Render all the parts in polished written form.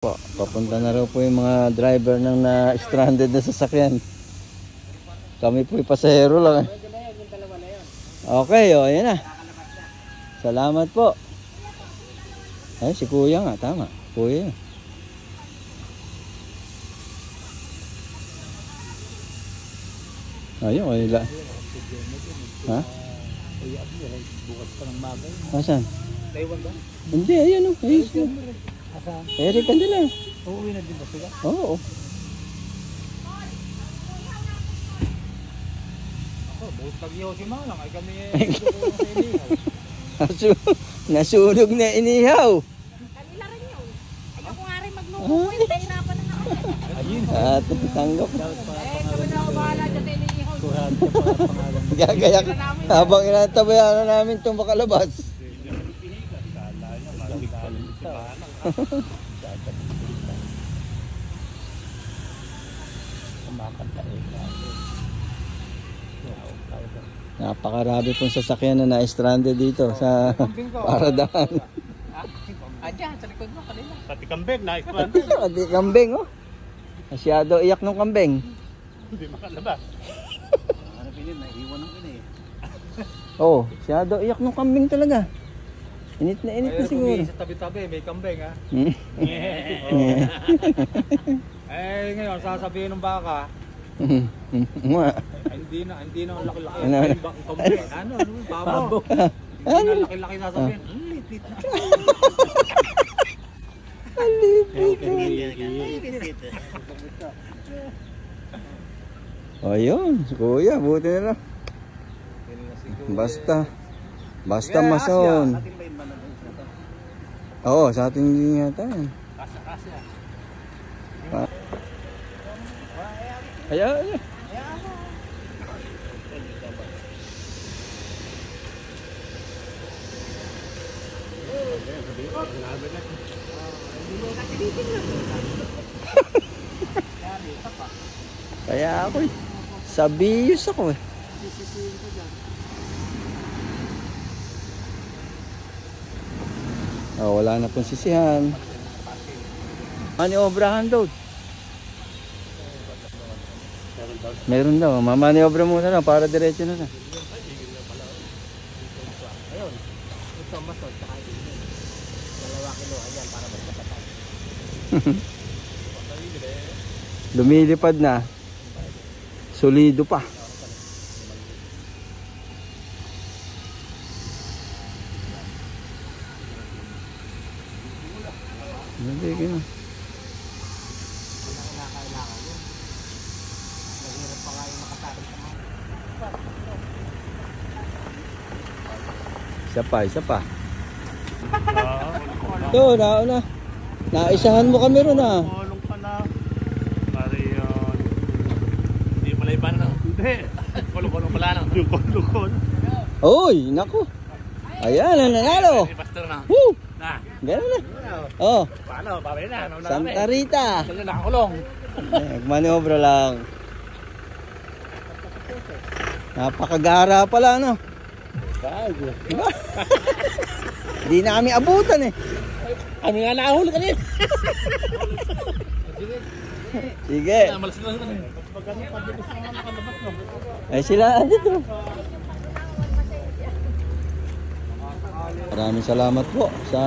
Po, papunta na raw po yung mga driver ng na-stranded na sasakyan. Kami po yung pasahero lang. Okay, o, ayan na. Salamat po. Ay, si Kuya nga, tama. Kuya. Ayun, ayun. Ha? Asan? Hindi, ayan o. Ayun. Eric, ka nila. Uuwi na din ba sila? Oo. Buot pag-ihaw si Manang, ay kami Nasunog na inihaw. Kanila rin yun. Ay ako nga rin magluto. Nahirapan na ako. ayun. At tanggap. Kami na ako bahala dyan sa inihaw. Gagayak. Habang inatabayanan namin itong makalabas. Napakarami pong sasakyan na na-stranded dito sa Paradaan. Diyan, sa likod mo kanila. Pati kambing, na-stranded. Pati kambing, oh. Masyado iyak ng kambing. Hindi makalabas. Ano pinil, naiiwan ng ina eh. Oo, masyado iyak ng kambing talaga. Init na siguro. Sa tabi-tabi, may kambing ha. Eh ngayon, sasabihin ng baka, hindi na ang laki-laki. Ang kambing. Ano, babo. Hindi na laki-laki sasabihin. Lipit na. Lipit. O yun, Kuya, buti na lang. Basta mason. Oo, sa ating din yata yan. Ayan. Kaya ako eh. Sabiyos ako eh. Oh, wala na pong sisihan. Maniobrahan daw. Meron daw. Mamaniobra muna lang para diretso na. Ayun. Ito ang masod. Saka ito. 2 kilo. Ayan, para magkapatay. Lumilipad na. Solido pa. Hindi ka na. Isa pa. Ito, nauna. Naisahan mo kami ron ah. Kulong pa na. Pari yun. Hindi pala iba na. Hindi. Kulong pala na. Kulong. Uy, naku. Ayan, nanalo. Pastor na. Woo! Na. Ganun na. Oh, Paano? Babay na. Santa Rita. Sila nakakulong. Nagmaniobra lang. Napakagara pala, no? Diba? Hindi na kami abutan eh. Kami nga nakahuli kanina. Sige. Malas na kanina. Pagkano pagkano sa mga nakalabas no? Ay sila dito. Maraming salamat po sa...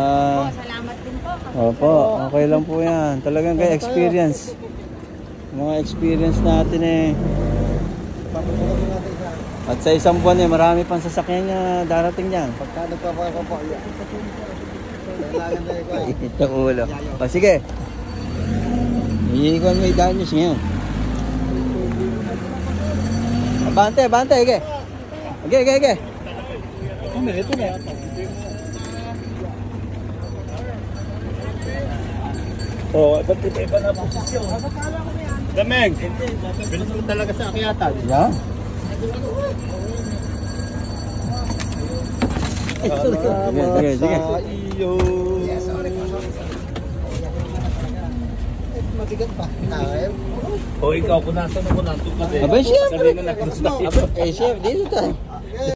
Salamat din po. Opo, okay lang po yan. Talagang kay experience. Mga experience natin eh. At sa isang buwan eh, marami pang sasakyan na darating dyan. Pagka nagpapakapa, kailangan na ikaw. Ito ulo. O sige. Iikon mo yung news ngayon. Bante, ige. Ige. Ito na. Oh, iba na posisyon. Dameg. Bilis mo talaga sa akyatan. Yeah. Sige. Sa iyo. Mabigat pa. O ikaw, punasan ako na ito kasi. Abay, siyempre. Sabi na Abay, chef, dito tayo.